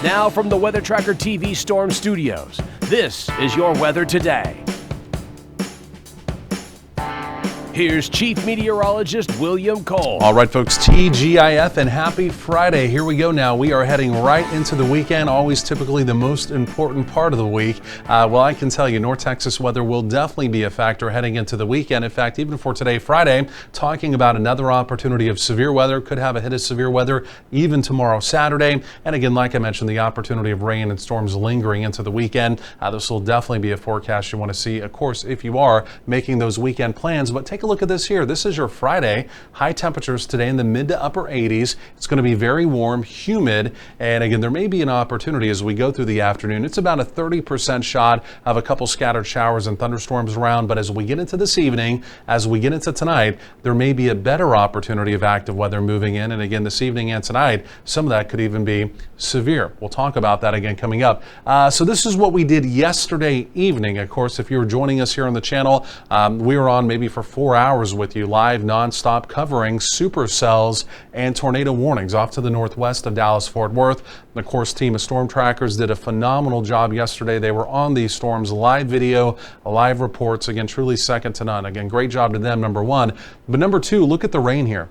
Now from the Weather Tracker TV Storm Studios, this is your weather today. Here's Chief Meteorologist William Cole. All right, folks, TGIF and happy Friday. Here we go now. We are heading right into the weekend, always typically the most important part of the week. Well, I can tell you, North Texas weather will definitely be a factor heading into the weekend. In fact, even for today, Friday, talking about another opportunity of severe weather, could have a hit of severe weather even tomorrow, Saturday. And again, like I mentioned, the opportunity of rain and storms lingering into the weekend. This will definitely be a forecast you want to see, of course, if you are making those weekend plans. But take a look at this here. This is your Friday. High temperatures today in the mid to upper 80s. It's going to be very warm, humid, and again, there may be an opportunity as we go through the afternoon. It's about a 30% shot of a couple scattered showers and thunderstorms around, but as we get into this evening, as we get into tonight, there may be a better opportunity of active weather moving in, and again, this evening and tonight, some of that could even be severe. We'll talk about that again coming up. So this is what we did yesterday evening. Of course, if you're joining us here on the channel, we were on maybe for 4 hours with you live nonstop covering supercells and tornado warnings off to the northwest of Dallas-Fort Worth. The course team of storm trackers did a phenomenal job yesterday. They were on these storms, live video, live reports. Again, truly second to none. Again, great job to them, number one. But number two, look at the rain here.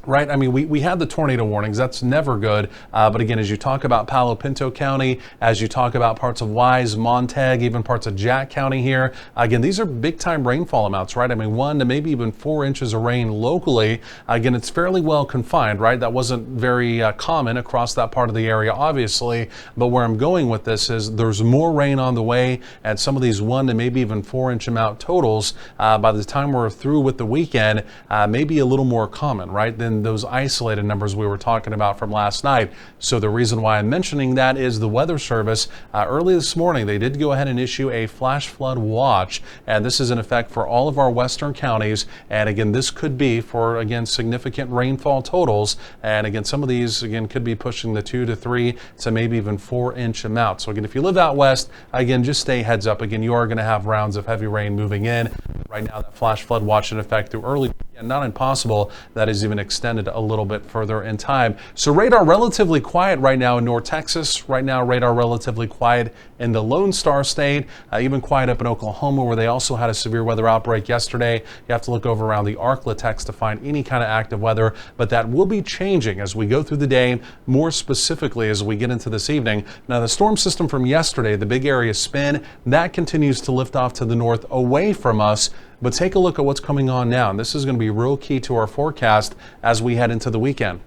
Right? I mean, we had the tornado warnings. That's never good. But again, as you talk about Palo Pinto County, as you talk about parts of Wise, Montague, even parts of Jack County here, again, these are big time rainfall amounts, right? I mean, 1 to maybe even 4 inches of rain locally. Again, it's fairly well confined, right? That wasn't very common across that part of the area, obviously. But where I'm going with this is there's more rain on the way, and some of these 1 to maybe even 4 inch amount totals by the time we're through with the weekend may be a little more common, right? Than those isolated numbers we were talking about from last night. So the reason why I'm mentioning that is the Weather Service early this morning, they did go ahead and issue a flash flood watch, and this is in effect for all of our western counties. And again, this could be for, again, significant rainfall totals, and again, some of these again could be pushing the 2 to 3 to maybe even 4 inch amount. So again, if you live out west, again, just stay heads up. Again, you are going to have rounds of heavy rain moving in. Right now, that flash flood watch in effect through early, not impossible, that is even extended a little bit further in time. So radar relatively quiet right now in North Texas. Right now, radar relatively quiet in the Lone Star State, even quiet up in Oklahoma, where they also had a severe weather outbreak yesterday. You have to look over around the Arklatex to find any kind of active weather, but that will be changing as we go through the day, more specifically as we get into this evening. Now, the storm system from yesterday, the big area spin, that continues to lift off to the north away from us. But take a look at what's coming on now, and this is going to be real key to our forecast as we head into the weekend.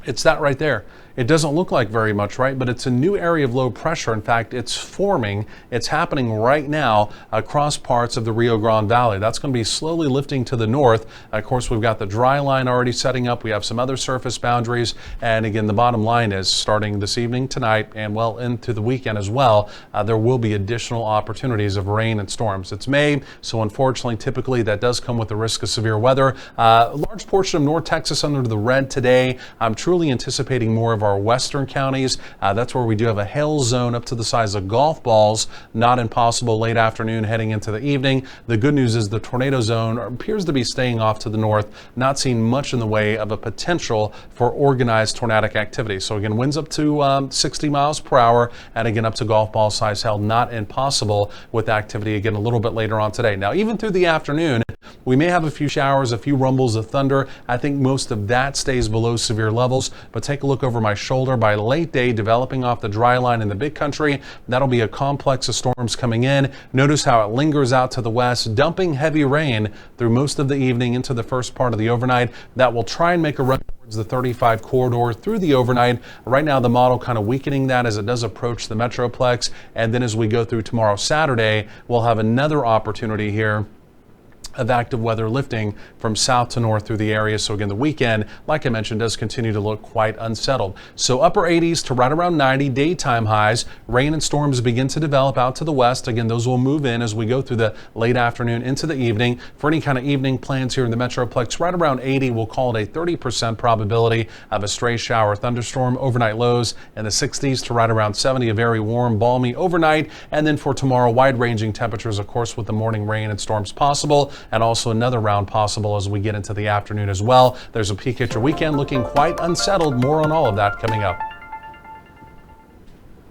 It's that right there. It doesn't look like very much, right? But it's a new area of low pressure. In fact, it's forming. It's happening right now across parts of the Rio Grande Valley. That's going to be slowly lifting to the north. Of course, we've got the dry line already setting up. We have some other surface boundaries. And again, the bottom line is starting this evening, tonight, and well into the weekend as well, there will be additional opportunities of rain and storms. It's May, so unfortunately, typically that does come with the risk of severe weather. A large portion of North Texas under the red today. I'm truly anticipating more of our western counties. That's where we do have a hail zone up to the size of golf balls. Not impossible late afternoon heading into the evening. The good news is the tornado zone appears to be staying off to the north, not seeing much in the way of a potential for organized tornadic activity. So again, winds up to 60 miles per hour, and again up to golf ball size hail. Not impossible with activity again a little bit later on today. Now, even through the afternoon, we may have a few showers, a few rumbles of thunder. I think most of that stays below severe levels, but take a look over my shoulder. By late day, developing off the dry line in the big country, that'll be a complex of storms coming in. Notice how it lingers out to the west, dumping heavy rain through most of the evening into the first part of the overnight. That will try and make a run towards the 35 corridor through the overnight. Right now, the model kind of weakening that as it does approach the Metroplex. And then as we go through tomorrow, Saturday, we'll have another opportunity here of active weather lifting from south to north through the area. So again, the weekend, like I mentioned, does continue to look quite unsettled. So upper 80s to right around 90 daytime highs. Rain and storms begin to develop out to the west. Again, those will move in as we go through the late afternoon into the evening. For any kind of evening plans here in the Metroplex, right around 80, we'll call it a 30% probability of a stray shower thunderstorm. Overnight lows in the 60s to right around 70, a very warm, balmy overnight. And then for tomorrow, wide-ranging temperatures, of course, with the morning rain and storms possible, and also another round possible as we get into the afternoon as well. There's a peek at your weekend looking quite unsettled. More on all of that coming up.